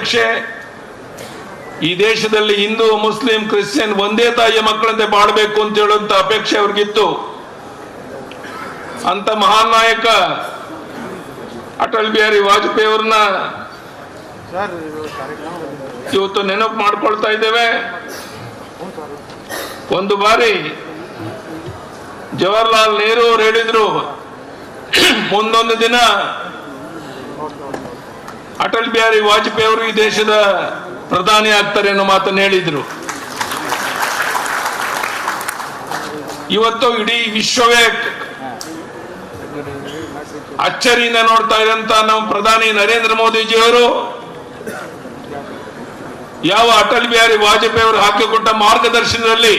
ಅಪೇಕ್ಷೆ ಈ ದೇಶದಲ್ಲಿ ಹಿಂದೂ ಮುಸ್ಲಿಂ ಕ್ರಿಶ್ಚಿಯನ್ ಒಂದೇ ತಾಯಿಯ ಮಕ್ಕಳಂತೆ ಬಾಳ್ಬೇಕು ಅಂತ ಹೇಳುವಂತ ಅಪೇಕ್ಷೆ ಅವ್ರಿಗಿತ್ತು. ಅಂತ ಮಹಾನ್ ನಾಯಕ ಅಟಲ್ ಬಿಹಾರಿ ವಾಜಪೇಯಿ ಅವ್ರನ್ನ ಇವತ್ತು ನೆನಪು ಮಾಡ್ಕೊಳ್ತಾ ಇದ್ದೇವೆ. ಒಂದು ಬಾರಿ ಜವಾಹರ್ಲಾಲ್ ನೆಹರು ಅವರು ಹೇಳಿದ್ರು, ಮುಂದೊಂದು ದಿನ ಅಟಲ್ ಬಿಹಾರಿ ವಾಜಪೇಯಿ ಅವರು ಈ ದೇಶದ ಪ್ರಧಾನಿ ಆಗ್ತಾರೆ ಅನ್ನೋ ಮಾತನ್ನು ಹೇಳಿದ್ರು. ಇವತ್ತು ಇಡೀ ವಿಶ್ವವೇ ಅಚ್ಚರಿಯಿಂದ ನೋಡ್ತಾ ಇದ್ದಂತ ನಮ್ಮ ಪ್ರಧಾನಿ ನರೇಂದ್ರ ಮೋದಿಜಿಯವರು ಯಾವ ಅಟಲ್ ಬಿಹಾರಿ ವಾಜಪೇಯಿ ಅವರು ಹಾಕಿಕೊಟ್ಟ ಮಾರ್ಗದರ್ಶನದಲ್ಲಿ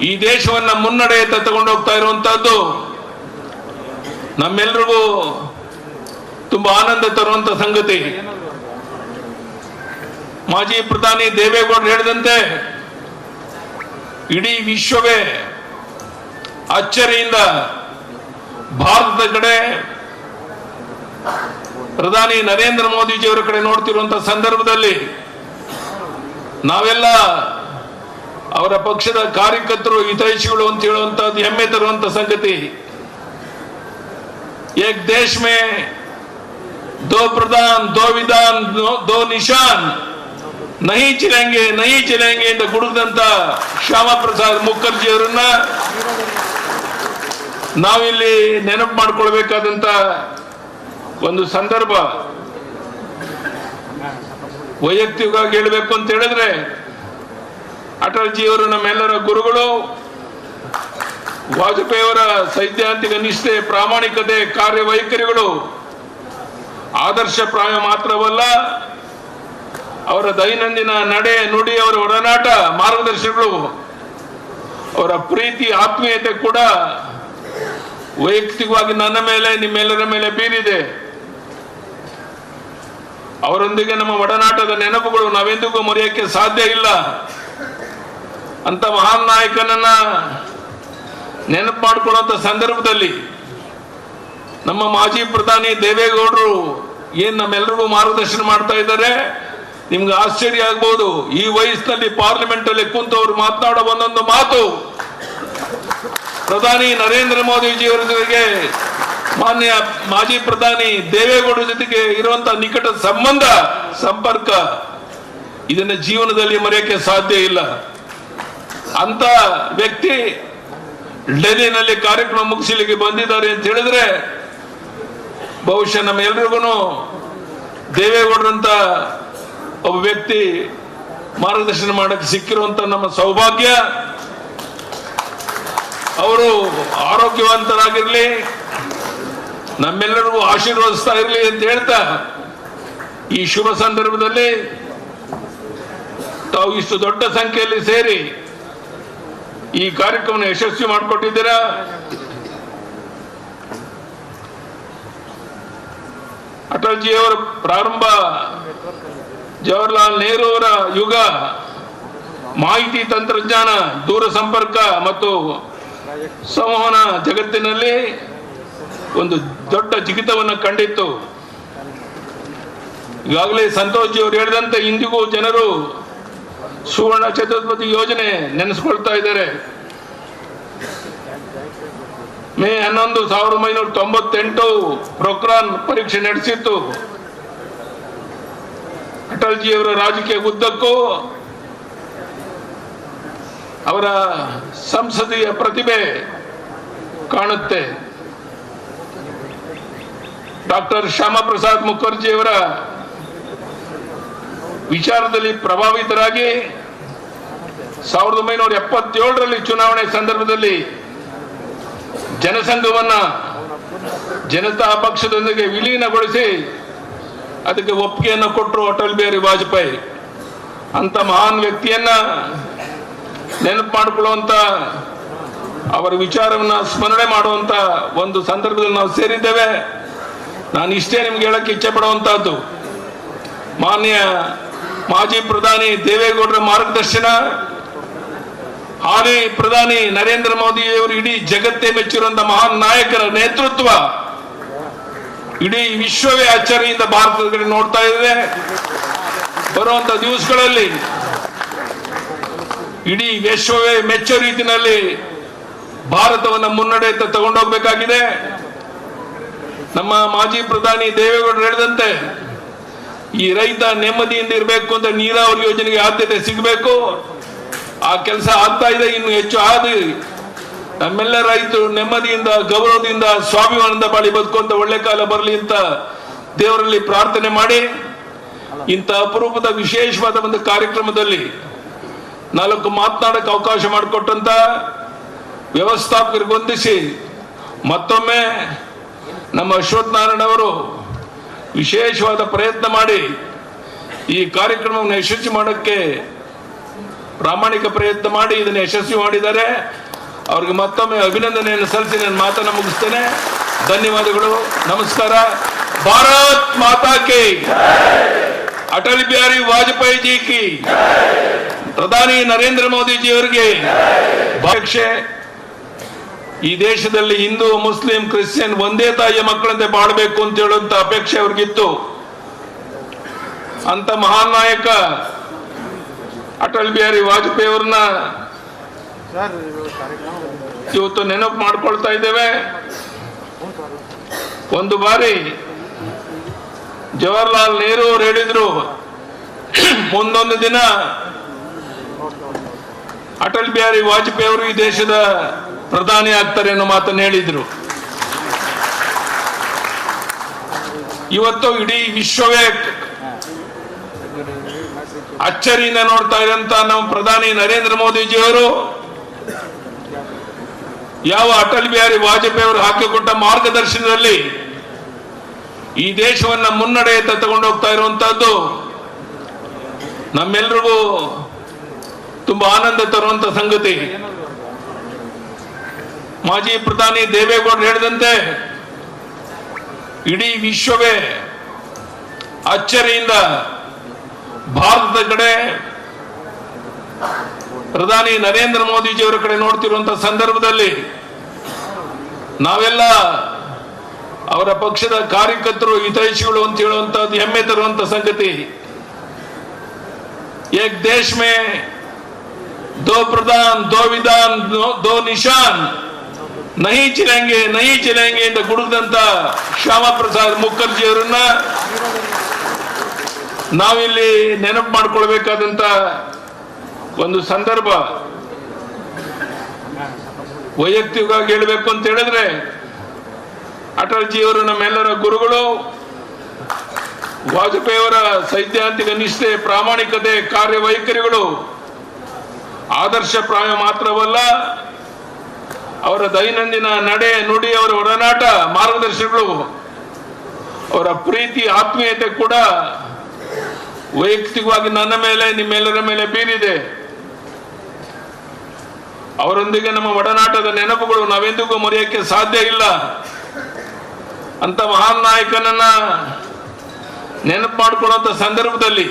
ಈ ದೇಶವನ್ನ ಮುನ್ನಡೆಯತ್ತ ತಗೊಂಡು ಹೋಗ್ತಾ ಇರುವಂತಹದ್ದು ನಮ್ಮೆಲ್ಲರಿಗೂ ತುಂಬಾ ಆನಂದ ತರುವಂತ ಸಂಗತಿ. ಮಾಜಿ ಪ್ರಧಾನಿ ದೇವೇಗೌಡರು ಹೇಳಿದಂತೆ ಇಡೀ ವಿಶ್ವವೇ ಅಚ್ಚರಿಯಿಂದ ಭಾರತದ ಕಡೆ, ಪ್ರಧಾನಿ ನರೇಂದ್ರ ಮೋದಿಜಿಯವರ ಕಡೆ ನೋಡ್ತಿರುವಂತಹ ಸಂದರ್ಭದಲ್ಲಿ ನಾವೆಲ್ಲ ಅವರ ಪಕ್ಷದ ಕಾರ್ಯಕರ್ತರು, ಹಿತೈಷಿಗಳು ಅಂತ ಹೇಳುವಂತಹದ್ದು ಹೆಮ್ಮೆ ತರುವಂತ ಸಂಗತಿ. ಏಕ್ ದೇಶ್ ಮೇ ದೋ ಪ್ರಧಾನ್, ದೋ ವಿಧಾನ್, ದೋ ನಿಶಾನ್, ನಹಿ ಚಿಲೆಂಗೆ ಅಂತ ಗುಡುಗದಂತ ಶ್ಯಾಮಾ ಪ್ರಸಾದ್ ಮುಖರ್ಜಿ ಅವರನ್ನ ನಾವಿಲ್ಲಿ ನೆನಪು ಮಾಡ್ಕೊಳ್ಬೇಕಾದಂತ ಒಂದು ಸಂದರ್ಭ. ವೈಯಕ್ತಿಕವಾಗಿ ಹೇಳಬೇಕು ಅಂತ ಹೇಳಿದ್ರೆ, ಅಟಲ್ ಜಿ ಅವರು ನಮ್ಮೆಲ್ಲರ ಗುರುಗಳು. ವಾಜಪೇಯಿ ಅವರ ಸೈದ್ಧಾಂತಿಕ ನಿಷ್ಠೆ, ಪ್ರಾಮಾಣಿಕತೆ, ಕಾರ್ಯವೈಖರಿಗಳು ಆದರ್ಶಪ್ರಾಯ ಮಾತ್ರವಲ್ಲ, ಅವರ ದೈನಂದಿನ ನಡೆ ನುಡಿ, ಅವರ ಒಡನಾಟ, ಮಾರ್ಗದರ್ಶನಗಳು, ಅವರ ಪ್ರೀತಿ, ಆತ್ಮೀಯತೆ ಕೂಡ ವೈಯಕ್ತಿಕವಾಗಿ ನನ್ನ ಮೇಲೆ, ನಿಮ್ಮೆಲ್ಲರ ಮೇಲೆ ಬೀರಿದೆ. ಅವರೊಂದಿಗೆ ನಮ್ಮ ಒಡನಾಟದ ನೆನಪುಗಳು ನಾವೆಂದಿಗೂ ಮರೆಯಕ್ಕೆ ಸಾಧ್ಯ ಇಲ್ಲ. ಅಂತ ಮಹಾನ್ ನಾಯಕನನ್ನ ನೆನಪು ಮಾಡಿಕೊಳ್ಳುವಂತ ಸಂದರ್ಭದಲ್ಲಿ ನಮ್ಮ ಮಾಜಿ ಪ್ರಧಾನಿ ದೇವೇಗೌಡರು ಏನ್ ನಮ್ಮೆಲ್ಲರಿಗೂ ಮಾರ್ಗದರ್ಶನ ಮಾಡ್ತಾ ಇದ್ದಾರೆ. ನಿಮ್ಗೆ ಆಶ್ಚರ್ಯ ಆಗ್ಬಹುದು, ಈ ವಯಸ್ಸಿನಲ್ಲಿ ಪಾರ್ಲಿಮೆಂಟ್ ಅಲ್ಲಿ ಕುಂತವರು ಮಾತನಾಡೋ ಒಂದೊಂದು ಮಾತು ಪ್ರಧಾನಿ ನರೇಂದ್ರ ಮೋದಿಜಿಯವರ ಜೊತೆಗೆ ಮಾನ್ಯ ಮಾಜಿ ಪ್ರಧಾನಿ ದೇವೇಗೌಡರ ಜೊತೆಗೆ ಇರುವಂತಹ ನಿಕಟ ಸಂಬಂಧ, ಸಂಪರ್ಕ, ಇದನ್ನ ಜೀವನದಲ್ಲಿ ಮರೆಯಕ್ಕೆ ಸಾಧ್ಯ ಇಲ್ಲ. ಅಂತ ವ್ಯಕ್ತಿ ಡೆಲ್ಲಿನಲ್ಲಿ ಕಾರ್ಯಕ್ರಮ ಮುಗಿಸಲಿಕ್ಕೆ ಬಂದಿದ್ದಾರೆ ಅಂತ ಹೇಳಿದ್ರೆ ಬಹುಶಃ ನಮ್ಮೆಲ್ರಿಗೂ ದೇವೇಗೌಡರಂತ ಒಬ್ಬ ವ್ಯಕ್ತಿ ಮಾರ್ಗದರ್ಶನ ಮಾಡಕ್ಕೆ ಸಿಕ್ಕಿರುವಂತ ನಮ್ಮ ಸೌಭಾಗ್ಯ. ಅವರು ಆರೋಗ್ಯವಂತರಾಗಿರ್ಲಿ, ನಮ್ಮೆಲ್ಲರಿಗೂ ಆಶೀರ್ವದಿಸ್ತಾ ಇರಲಿ ಅಂತ ಹೇಳ್ತಾ ಈ ಶುಭ ಸಂದರ್ಭದಲ್ಲಿ ತಾವು ಇಷ್ಟು ದೊಡ್ಡ ಸಂಖ್ಯೆಯಲ್ಲಿ ಸೇರಿ ಈ ಕಾರ್ಯಕ್ರಮ ಯಶಸ್ವಿ ಮಾಡಿಕೊಟ್ಟಿದ್ದೀರಾ. ಅಟಲ್ ಜಿ ಅವರ ಪ್ರಾರಂಭ, ಜವಾಹರ್ಲಾಲ್ ನೆಹರು ಅವರ ಯುಗ, ಮಾಹಿತಿ ತಂತ್ರಜ್ಞಾನ, ದೂರ ಸಂಪರ್ಕ ಮತ್ತು ಸಂವಹನ ಜಗತ್ತಿನಲ್ಲಿ ಒಂದು ದೊಡ್ಡ ಜಿಗಿತವನ್ನು ಕಂಡಿತ್ತು. ಈಗಾಗಲೇ ಸಂತೋಷ್ ಜಿ ಅವರು ಹೇಳಿದಂತೆ ಇಂದಿಗೂ ಜನರು ಸುವರ್ಣ ಚತುರ್ಭುಜ ಯೋಜನೆ ನೆನೆಸ್ಕೊಳ್ತಾ ಇದ್ದಾರೆ. ಮೇ 11, 1998 ಪ್ರೊಕ್ರಾನ್ ಪರೀಕ್ಷೆ ನಡೆಸಿತ್ತು. ಅಟಲ್ ಜಿ ಅವರ ರಾಜಕೀಯ ಉದ್ದಕ್ಕೂ ಅವರ ಸಂಸದೀಯ ಪ್ರತಿಭೆ ಕಾಣುತ್ತೆ. ಡಾಕ್ಟರ್ ಶ್ಯಾಮಾ ಪ್ರಸಾದ್ ಮುಖರ್ಜಿ ಅವರ ವಿಚಾರದಲ್ಲಿ ಪ್ರಭಾವಿತರಾಗಿ 1977ರಲ್ಲಿ ಚುನಾವಣೆ ಸಂದರ್ಭದಲ್ಲಿ ಜನಸಂಘವನ್ನ ಜನತಾ ಪಕ್ಷದೊಂದಿಗೆ ವಿಲೀನಗೊಳಿಸಿ ಅದಕ್ಕೆ ಒಪ್ಪಿಗೆಯನ್ನು ಕೊಟ್ಟರು ಅಟಲ್ ಬಿಹಾರಿ ವಾಜಪೇಯಿ. ಅಂತ ಮಹಾನ್ ವ್ಯಕ್ತಿಯನ್ನ ನೆನಪು ಮಾಡಿಕೊಳ್ಳುವಂತ, ಅವರ ವಿಚಾರವನ್ನ ಸ್ಮರಣೆ ಮಾಡುವಂತ ಒಂದು ಸಂದರ್ಭದಲ್ಲಿ ನಾವು ಸೇರಿದ್ದೇವೆ. ನಾನು ಇಷ್ಟೇ ನಿಮ್ಗೆ ಹೇಳಕ್ಕೆ ಇಚ್ಛೆ ಪಡುವಂತಹದ್ದು, ಮಾನ್ಯ ಮಾಜಿ ಪ್ರಧಾನಿ ದೇವೇಗೌಡರ ಮಾರ್ಗದರ್ಶನ, ಹಾಲಿ ಪ್ರಧಾನಿ ನರೇಂದ್ರ ಮೋದಿ ಅವರು ಇಡೀ ಜಗತ್ತೇ ಮೆಚ್ಚಿರುವಂತಹ ಮಹಾನ್ ನಾಯಕರ ನೇತೃತ್ವ, ಇಡೀ ವಿಶ್ವವೇ ಅಚ್ಚರಿಯಿಂದ ಭಾರತದ ಕಡೆ ನೋಡ್ತಾ ಇದೆ. ಬರುವಂತ ದಿವಸಗಳಲ್ಲಿ ಇಡೀ ವಿಶ್ವವೇ ಮೆಚ್ಚೋ ರೀತಿಯಲ್ಲಿ ಭಾರತವನ್ನ ಮುನ್ನಡೆಯತ್ತ ತಗೊಂಡೋಗ್ಬೇಕಾಗಿದೆ. ನಮ್ಮ ಮಾಜಿ ಪ್ರಧಾನಿ ದೇವೇಗೌಡರು ಹೇಳಿದಂತೆ ಈ ರೈತ ನೆಮ್ಮದಿಯಿಂದ ಇರಬೇಕು ಅಂತ ನೀರಾವರಿ ಯೋಜನೆಗೆ ಆದ್ಯತೆ ಸಿಗಬೇಕು. ಆ ಕೆಲಸ ಆಗ್ತಾ ಇದೆ, ಇನ್ನು ಹೆಚ್ಚು ಆದಿ ನಮ್ಮೆಲ್ಲ ರೈತರು ನೆಮ್ಮದಿಯಿಂದ ಗೌರವದಿಂದ ಸ್ವಾಭಿಮಾನದಿಂದ ಬಾಳಿ ಬದುಕುವಂತ ಒಳ್ಳೆ ಕಾಲ ಬರಲಿ ಅಂತ ದೇವರಲ್ಲಿ ಪ್ರಾರ್ಥನೆ ಮಾಡಿ, ಇಂಥ ಅಪರೂಪದ ವಿಶೇಷವಾದ ಒಂದು ಕಾರ್ಯಕ್ರಮದಲ್ಲಿ 4 ಮಾತನಾಡಕ್ಕೆ ಅವಕಾಶ ಮಾಡಿಕೊಟ್ಟಂತ ವ್ಯವಸ್ಥಾಪಕರಿಗೆ ವಂದಿಸಿ ಮತ್ತೊಮ್ಮೆ ನಮ್ಮ ಅಶ್ವಥ್ ನಾರಾಯಣ ಅವರು ವಿಶೇಷವಾದ ಪ್ರಯತ್ನ ಮಾಡಿ ಈ ಕಾರ್ಯಕ್ರಮವನ್ನು ಯಶಸ್ವಿ ಮಾಡೋಕ್ಕೆ ಪ್ರಾಮಾಣಿಕ ಪ್ರಯತ್ನ ಮಾಡಿ ಇದನ್ನು ಯಶಸ್ವಿ ಮಾಡಿದ್ದಾರೆ. ಅವ್ರಿಗೆ ಮತ್ತೊಮ್ಮೆ ಅಭಿನಂದನೆಯನ್ನು ಸಲ್ಲಿಸಿ ನಾನು ಮಾತನ್ನು ಮುಗಿಸ್ತೇನೆ. ಧನ್ಯವಾದಗಳು, ನಮಸ್ಕಾರ. ಭಾರತ್ ಮಾತಾ ಕಿ, ಅಟಲ್ ಬಿಹಾರಿ ವಾಜಪೇಯಿ ಜಿ ಕಿ, ಪ್ರಧಾನಿ ನರೇಂದ್ರ ಮೋದಿ ಜಿ ಅವರಿಗೆ ಅಪೇಕ್ಷೆ. ಈ ದೇಶದಲ್ಲಿ ಹಿಂದೂ ಮುಸ್ಲಿಂ ಕ್ರಿಶ್ಚಿಯನ್ ಒಂದೇ ತಾಯಿಯ ಮಕ್ಕಳಂತೆ ಬಾಳ್ಬೇಕು ಅಂತ ಹೇಳುವಂತ ಅಪೇಕ್ಷೆ ಅವ್ರಿಗಿತ್ತು. ಅಂತ ಮಹಾನ್ ನಾಯಕ ಅಟಲ್ ಬಿಹಾರಿ ವಾಜಪೇಯಿ ಅವ್ರನ್ನ ಇವತ್ತು ನೆನಪು ಮಾಡ್ಕೊಳ್ತಾ ಇದ್ದೇವೆ. ಒಂದು ಬಾರಿ ಜವಾಹರ್ಲಾಲ್ ನೆಹರು ಅವರು ಹೇಳಿದ್ರು, ಮುಂದೊಂದು ದಿನ ಅಟಲ್ ಬಿಹಾರಿ ವಾಜಪೇಯಿ ಅವರು ಈ ದೇಶದ ಪ್ರಧಾನಿ ಆಗ್ತಾರೆ ಅನ್ನೋ ಮಾತನ್ನು ಹೇಳಿದ್ರು. ಇವತ್ತು ಇಡೀ ವಿಶ್ವವೇ ಅಚ್ಚರಿಯಿಂದ ನೋಡ್ತಾ ಇರಂತ ನಮ್ಮ ಪ್ರಧಾನಿ ನರೇಂದ್ರ ಮೋದಿಜಿ ಅವರು ಯಾವ ಅಟಲ್ ಬಿಹಾರಿ ವಾಜಪೇಯಿ ಅವರು ಹಾಕಿಕೊಟ್ಟ ಮಾರ್ಗದರ್ಶನದಲ್ಲಿ ಈ ದೇಶವನ್ನ ಮುನ್ನಡೆಯತ್ತ ತಗೊಂಡೋಗ್ತಾ ಇರುವಂತಹದ್ದು ನಮ್ಮೆಲ್ರಿಗೂ ತುಂಬಾ ಆನಂದ ತರುವಂತ ಸಂಗತಿ. ಮಾಜಿ ಪ್ರಧಾನಿ ದೇವೇಗೌಡರು ಹೇಳಿದಂತೆ ಇಡೀ ವಿಶ್ವವೇ ಅಚ್ಚರಿಯಿಂದ ಭಾರತದ ಕಡೆ ಪ್ರಧಾನಿ ನರೇಂದ್ರ ಮೋದಿಜಿಯವರ ಕಡೆ ನೋಡ್ತಿರುವಂತಹ ಸಂದರ್ಭದಲ್ಲಿ ನಾವೆಲ್ಲ ಅವರ ಪಕ್ಷದ ಕಾರ್ಯಕರ್ತರು ಹಿತೈಷಿಗಳು ಅಂತ ಹೇಳುವಂತಹದ್ದು ಹೆಮ್ಮೆ ತರುವಂತ ಸಂಗತಿ. ಏಕ್ ದೇಶ್ ಮೇ ದೋ ಪ್ರಧಾನ್ ದೋ ವಿಧಾನ್ ದೋ ನಿಶಾನ್ ನಹಿ ಚಿಲೆಂಗೆ ಅಂತ ಗುಡುಗದಂತ ಶ್ಯಾಮಾ ಪ್ರಸಾದ್ ಮುಖರ್ಜಿ ಅವರನ್ನ ನಾವಿಲ್ಲಿ ನೆನಪು ಮಾಡ್ಕೊಳ್ಬೇಕಾದಂತ ಒಂದು ಸಂದರ್ಭ. ವೈಯಕ್ತಿಕವಾಗಿ ಹೇಳಬೇಕು ಅಂತ ಹೇಳಿದ್ರೆ ಅಟಲ್ಜಿ ಅವರು ನಮ್ಮೆಲ್ಲರ ಗುರುಗಳು. ವಾಜಪೇಯಿ ಅವರ ಸೈದ್ಧಾಂತಿಕ ನಿಷ್ಠೆ, ಪ್ರಾಮಾಣಿಕತೆ, ಕಾರ್ಯವೈಖರಿಗಳು ಆದರ್ಶಪ್ರಾಯ ಮಾತ್ರವಲ್ಲ, ಅವರ ದೈನಂದಿನ ನಡೆ ನುಡಿ, ಅವರ ಒಡನಾಟ, ಮಾರ್ಗದರ್ಶನಗಳು, ಅವರ ಪ್ರೀತಿ, ಆತ್ಮೀಯತೆ ಕೂಡ ವೈಯಕ್ತಿಕವಾಗಿ ನನ್ನ ಮೇಲೆ ನಿಮ್ಮೆಲ್ಲರ ಮೇಲೆ ಬೀರಿದೆ. ಅವರೊಂದಿಗೆ ನಮ್ಮ ಒಡನಾಟದ ನೆನಪುಗಳು ನಾವೆಂದಿಗೂ ಮರೆಯಕ್ಕೆ ಸಾಧ್ಯ ಇಲ್ಲ. ಅಂತ ಮಹಾನ್ ನಾಯಕನನ್ನ ನೆನಪು ಮಾಡಿಕೊಳ್ಳುವಂತ ಸಂದರ್ಭದಲ್ಲಿ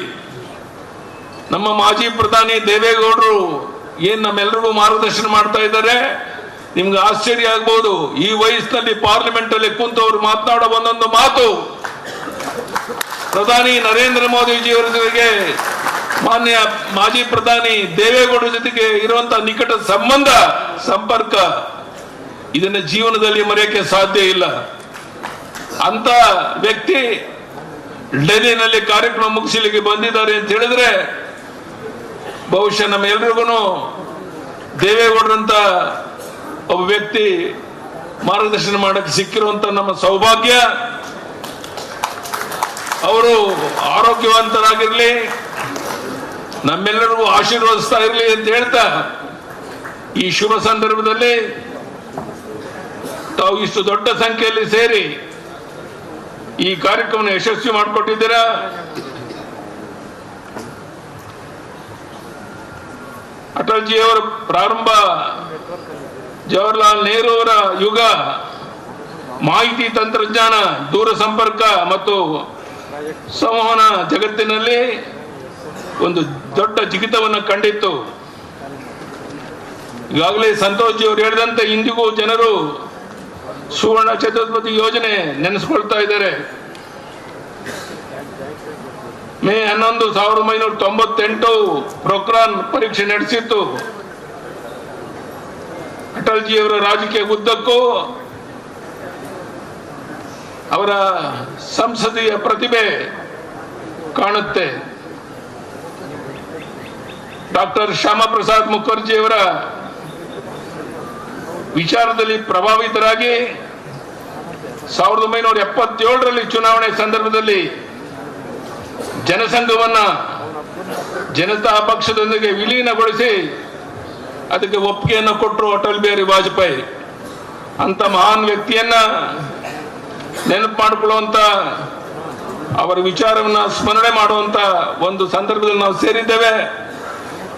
ನಮ್ಮ ಮಾಜಿ ಪ್ರಧಾನಿ ದೇವೇಗೌಡರು ಏನ್ ನಮ್ಮೆಲ್ಲರಿಗೂ ಮಾರ್ಗದರ್ಶನ ಮಾಡ್ತಾ ಇದ್ದಾರೆ. ನಿಮ್ಗೆ ಆಶ್ಚರ್ಯ ಆಗ್ಬಹುದು, ಈ ವಯಸ್ಸಿನಲ್ಲಿ ಪಾರ್ಲಿಮೆಂಟ್ ಅಲ್ಲಿ ಕುಂತು ಅವರು ಮಾತನಾಡೋ ಒಂದೊಂದು ಮಾತು ಪ್ರಧಾನಿ ನರೇಂದ್ರ ಮೋದಿಜಿ ಅವರ ಜೊತೆಗೆ ಮಾನ್ಯ ಮಾಜಿ ಪ್ರಧಾನಿ ದೇವೇಗೌಡರ ಜೊತೆಗೆ ಇರುವಂತಹ ನಿಕಟ ಸಂಬಂಧ, ಸಂಪರ್ಕ, ಇದನ್ನ ಜೀವನದಲ್ಲಿ ಮರೆಯಕ್ಕೆ ಸಾಧ್ಯ ಇಲ್ಲ. ಅಂತ ವ್ಯಕ್ತಿ ಡೆಲ್ಲಿನಲ್ಲಿ ಕಾರ್ಯಕ್ರಮ ಮುಗಿಸಲಿಕ್ಕೆ ಬಂದಿದ್ದಾರೆ ಅಂತ ಹೇಳಿದ್ರೆ ಬಹುಶಃ ನಮ್ಮೆಲ್ರಿಗೂ ದೇವೇಗೌಡರಂತ ಒಬ್ಬ ವ್ಯಕ್ತಿ ಮಾರ್ಗದರ್ಶನ ಮಾಡಕ್ಕೆ ಸಿಕ್ಕಿರುವಂತ ನಮ್ಮ ಸೌಭಾಗ್ಯ. ಅವರು ಆರೋಗ್ಯವಂತರಾಗಿರ್ಲಿ, ನಮ್ಮೆಲ್ಲರಿಗೂ ಆಶೀರ್ವದಿಸ್ತಾ ಇರಲಿ ಅಂತ ಹೇಳ್ತಾ ಈ ಶುಭ ಸಂದರ್ಭದಲ್ಲಿ ತಾವು ಇಷ್ಟು ದೊಡ್ಡ ಸಂಖ್ಯೆಯಲ್ಲಿ ಸೇರಿ ಈ ಕಾರ್ಯಕ್ರಮವನ್ನು ಯಶಸ್ವಿ ಮಾಡಿಕೊಟ್ಟಿದ್ದೀರಾ. ಅಟಲ್ಜಿಯವರ ಪ್ರಾರಂಭ, ಜವಾಹರ್ಲಾಲ್ ನೆಹರು ಅವರ ಯುಗ, ಮಾಹಿತಿ ತಂತ್ರಜ್ಞಾನ, ದೂರ ಸಂಪರ್ಕ ಮತ್ತು ಸಂವಹನ ಜಗತ್ತಿನಲ್ಲಿ ಒಂದು ದೊಡ್ಡ ಜಿಗಿತವನ್ನು ಕಂಡಿತ್ತು. ಈಗಾಗಲೇ ಸಂತೋಷ್ ಜಿ ಅವರು ಹೇಳಿದಂತೆ ಇಂದಿಗೂ ಜನರು ಸುವರ್ಣ ಚತುರ್ಭುಜ ಯೋಜನೆ ನೆನೆಸ್ಕೊಳ್ತಾ ಇದ್ದಾರೆ. ಮೇ 11, 1998 ಪ್ರೊಕ್ರಾನ್ ಪರೀಕ್ಷೆ ನಡೆಸಿತ್ತು. ಅಟಲ್ಜಿಯವರ ರಾಜಕೀಯ ಉದ್ದಕ್ಕೂ ಅವರ ಸಂಸದೀಯ ಪ್ರತಿಭೆ ಕಾಣುತ್ತೆ. ಡಾಕ್ಟರ್ ಶ್ಯಾಮ ಪ್ರಸಾದ್ ಮುಖರ್ಜಿಯವರ ವಿಚಾರದಲ್ಲಿ ಪ್ರಭಾವಿತರಾಗಿ 1977ರಲ್ಲಿ ಚುನಾವಣೆ ಸಂದರ್ಭದಲ್ಲಿ ಜನಸಂಘವನ್ನ ಜನತಾ ಪಕ್ಷದೊಂದಿಗೆ ವಿಲೀನಗೊಳಿಸಿ ಅದಕ್ಕೆ ಒಪ್ಪಿಗೆಯನ್ನು ಕೊಟ್ಟರು ಅಟಲ್ ಬಿಹಾರಿ ವಾಜಪೇಯಿ. ಅಂತ ಮಹಾನ್ ವ್ಯಕ್ತಿಯನ್ನ ನೆನಪು ಮಾಡಿಕೊಳ್ಳುವಂತ ಅವರ ವಿಚಾರವನ್ನ ಸ್ಮರಣೆ ಮಾಡುವಂತ ಒಂದು ಸಂದರ್ಭದಲ್ಲಿ ನಾವು ಸೇರಿದ್ದೇವೆ.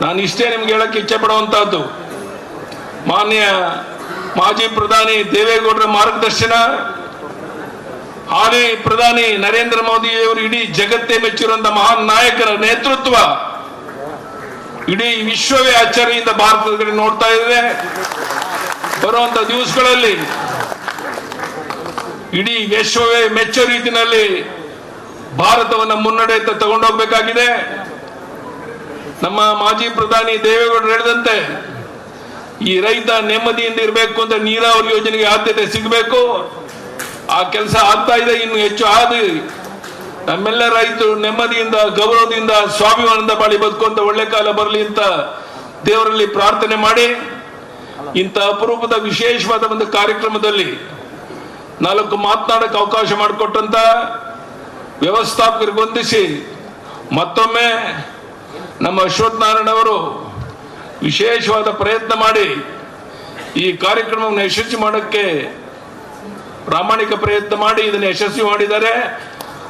ನಾನು ಇಷ್ಟೇ ನಿಮ್ಗೆ ಹೇಳಕ್ಕೆ ಇಚ್ಛೆ ಪಡುವಂತಹದ್ದು, ಮಾನ್ಯ ಮಾಜಿ ಪ್ರಧಾನಿ ದೇವೇಗೌಡರ ಮಾರ್ಗದರ್ಶನ, ಹಾಲಿ ಪ್ರಧಾನಿ ನರೇಂದ್ರ ಮೋದಿಯವರು ಇಡೀ ಜಗತ್ತೇ ಮೆಚ್ಚಿರುವಂತಹ ಮಹಾನ್ ನಾಯಕರ ನೇತೃತ್ವ ಇಡೀ ವಿಶ್ವವೇ ಅಚ್ಚರಿಯಿಂದ ಭಾರತದ ಕಡೆ ನೋಡ್ತಾ ಇದೆ. ಬರುವಂತ ದಿವಸಗಳಲ್ಲಿ ಇಡೀ ವಿಶ್ವವೇ ಮೆಚ್ಚೋ ರೀತಿಯಲ್ಲಿ ಭಾರತವನ್ನು ಮುನ್ನಡೆಯುತ್ತ ತಗೊಂಡೋಗ್ಬೇಕಾಗಿದೆ. ನಮ್ಮ ಮಾಜಿ ಪ್ರಧಾನಿ ದೇವೇಗೌಡರು ಹೇಳಿದಂತೆ ಈ ರೈತ ನೆಮ್ಮದಿಯಿಂದ ಇರಬೇಕು ಅಂತ ನೀರಾವರಿ ಯೋಜನೆಗೆ ಆದ್ಯತೆ ಸಿಗಬೇಕು. ಆ ಕೆಲಸ ಆಗ್ತಾ ಇದೆ, ಇನ್ನು ಹೆಚ್ಚು ಆದಿ ನಮ್ಮೆಲ್ಲ ರೈತರು ನೆಮ್ಮದಿಯಿಂದ, ಗೌರವದಿಂದ, ಸ್ವಾಭಿಮಾನದಿಂದ ಬಾಳಿ ಬದುಕುವಂತ ಒಳ್ಳೆ ಕಾಲ ಬರಲಿ ಅಂತ ದೇವರಲ್ಲಿ ಪ್ರಾರ್ಥನೆ ಮಾಡಿ, ಇಂಥ ಅಪರೂಪದ ವಿಶೇಷವಾದ ಒಂದು ಕಾರ್ಯಕ್ರಮದಲ್ಲಿ 4 ಮಾತನಾಡಕ್ಕೆ ಅವಕಾಶ ಮಾಡಿಕೊಟ್ಟಂತ ವ್ಯವಸ್ಥಾಪಕರಿಗೆ ವಂದಿಸಿ, ಮತ್ತೊಮ್ಮೆ ನಮ್ಮ ಅಶ್ವಥ್ ನಾರಾಯಣ ಅವರು ವಿಶೇಷವಾದ ಪ್ರಯತ್ನ ಮಾಡಿ ಈ ಕಾರ್ಯಕ್ರಮವನ್ನು ಯಶಸ್ವಿ ಮಾಡೋಕ್ಕೆ ಪ್ರಾಮಾಣಿಕ ಪ್ರಯತ್ನ ಮಾಡಿ ಇದನ್ನು ಯಶಸ್ವಿ ಮಾಡಿದ್ದಾರೆ.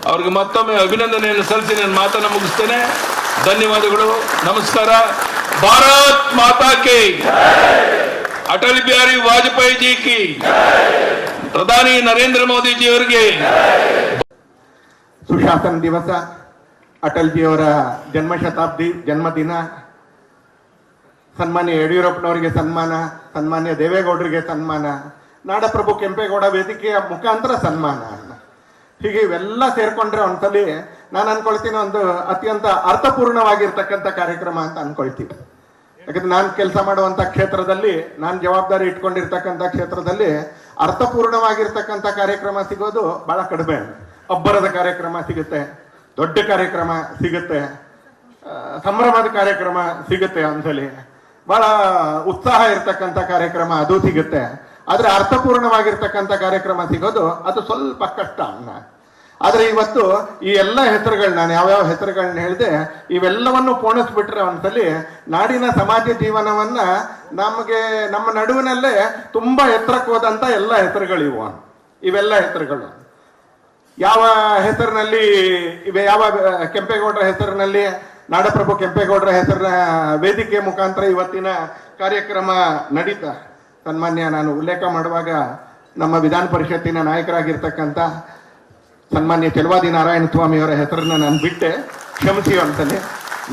ಅವ್ರಿಗೆ ಮತ್ತೊಮ್ಮೆ ಅಭಿನಂದನೆಯನ್ನು ಸಲ್ಲಿಸಿ ನನ್ನ ಮಾತನ್ನು ಮುಗಿಸ್ತೇನೆ. ಧನ್ಯವಾದಗಳು, ನಮಸ್ಕಾರ. ಭಾರತ್ ಮಾತಾ ಕಿ, ಅಟಲ್ ಬಿಹಾರಿ ವಾಜಪೇಯಿ ಜಿ ಕಿ, ಪ್ರಧಾನಿ ನರೇಂದ್ರ ಮೋದಿ ಜಿ ಅವರಿಗೆ ಸುಶಾಸನ ದಿವಸ, ಅಟಲ್ ಜಿಯವರ ಜನ್ಮಶತಾಬ್ದಿ ಜನ್ಮದಿನ, ಸನ್ಮಾನ್ಯ ಯಡಿಯೂರಪ್ಪನವರಿಗೆ ಸನ್ಮಾನ, ಸನ್ಮಾನ್ಯ ದೇವೇಗೌಡರಿಗೆ ಸನ್ಮಾನ, ನಾಡಪ್ರಭು ಕೆಂಪೇಗೌಡ ವೇದಿಕೆಯ ಮುಖಾಂತರ ಸನ್ಮಾನ. ಹೀಗೆ ಇವೆಲ್ಲ ಸೇರ್ಕೊಂಡ್ರೆ ಒಂದ್ಸಲಿ ನಾನು ಅನ್ಕೊಳ್ತೀನಿ ಒಂದು ಅತ್ಯಂತ ಅರ್ಥಪೂರ್ಣವಾಗಿರ್ತಕ್ಕಂಥ ಕಾರ್ಯಕ್ರಮ ಅಂತ ಅನ್ಕೊಳ್ತೀನಿ. ಯಾಕಂದ್ರೆ ನಾನು ಕೆಲಸ ಮಾಡುವಂತ ಕ್ಷೇತ್ರದಲ್ಲಿ, ನಾನು ಜವಾಬ್ದಾರಿ ಇಟ್ಕೊಂಡಿರ್ತಕ್ಕಂಥ ಕ್ಷೇತ್ರದಲ್ಲಿ ಅರ್ಥಪೂರ್ಣವಾಗಿರ್ತಕ್ಕಂಥ ಕಾರ್ಯಕ್ರಮ ಸಿಗೋದು ಬಹಳ ಕಡಿಮೆ. ಅಬ್ಬರದ ಕಾರ್ಯಕ್ರಮ ಸಿಗುತ್ತೆ, ದೊಡ್ಡ ಕಾರ್ಯಕ್ರಮ ಸಿಗುತ್ತೆ, ಸಂಭ್ರಮದ ಕಾರ್ಯಕ್ರಮ ಸಿಗುತ್ತೆ, ಒಂದ್ಸಲಿ ಬಹಳ ಉತ್ಸಾಹ ಇರ್ತಕ್ಕಂಥ ಕಾರ್ಯಕ್ರಮ ಅದು ಸಿಗುತ್ತೆ. ಆದ್ರೆ ಅರ್ಥಪೂರ್ಣವಾಗಿರ್ತಕ್ಕಂಥ ಕಾರ್ಯಕ್ರಮ ಸಿಗೋದು ಅದು ಸ್ವಲ್ಪ ಕಷ್ಟ ಅನ್ನ. ಆದ್ರೆ ಇವತ್ತು ಈ ಎಲ್ಲ ಹೆಸರುಗಳು, ನಾನು ಯಾವ್ಯಾವ ಹೆಸರುಗಳನ್ನ ಹೇಳಿದೆ, ಇವೆಲ್ಲವನ್ನು ಪೋಣಿಸ್ಬಿಟ್ರೆ ಒಂದ್ಸಲಿ ನಾಡಿನ ಸಮಾಜ ಜೀವನವನ್ನ ನಮಗೆ ನಮ್ಮ ನಡುವಿನಲ್ಲೇ ತುಂಬಾ ಎತ್ತರಕ್ಕೆ ಹೋದಂತ ಎಲ್ಲ ಹೆಸರುಗಳು ಇವು. ಇವೆಲ್ಲ ಹೆಸರುಗಳು ಯಾವ ಹೆಸರಿನಲ್ಲಿ ಇವೆ, ಯಾವ ಕೆಂಪೇಗೌಡರ ಹೆಸರಿನಲ್ಲಿ, ನಾಡಪ್ರಭು ಕೆಂಪೇಗೌಡರ ಹೆಸರಿನ ವೇದಿಕೆ ಮುಖಾಂತರ ಇವತ್ತಿನ ಕಾರ್ಯಕ್ರಮ ನಡೀತಾ. ಸನ್ಮಾನ್ಯ ನಾನು ಉಲ್ಲೇಖ ಮಾಡುವಾಗ ನಮ್ಮ ವಿಧಾನ ಪರಿಷತ್ತಿನ ನಾಯಕರಾಗಿರ್ತಕ್ಕಂಥ ಸನ್ಮಾನ್ಯ ಚೆಲುವಾದಿ ನಾರಾಯಣ ಸ್ವಾಮಿ ಅವರ ಹೆಸರನ್ನ ನಾನು ಬಿಟ್ಟೆ, ಕ್ಷಮಿಸಿ ಅಂತಲೇ.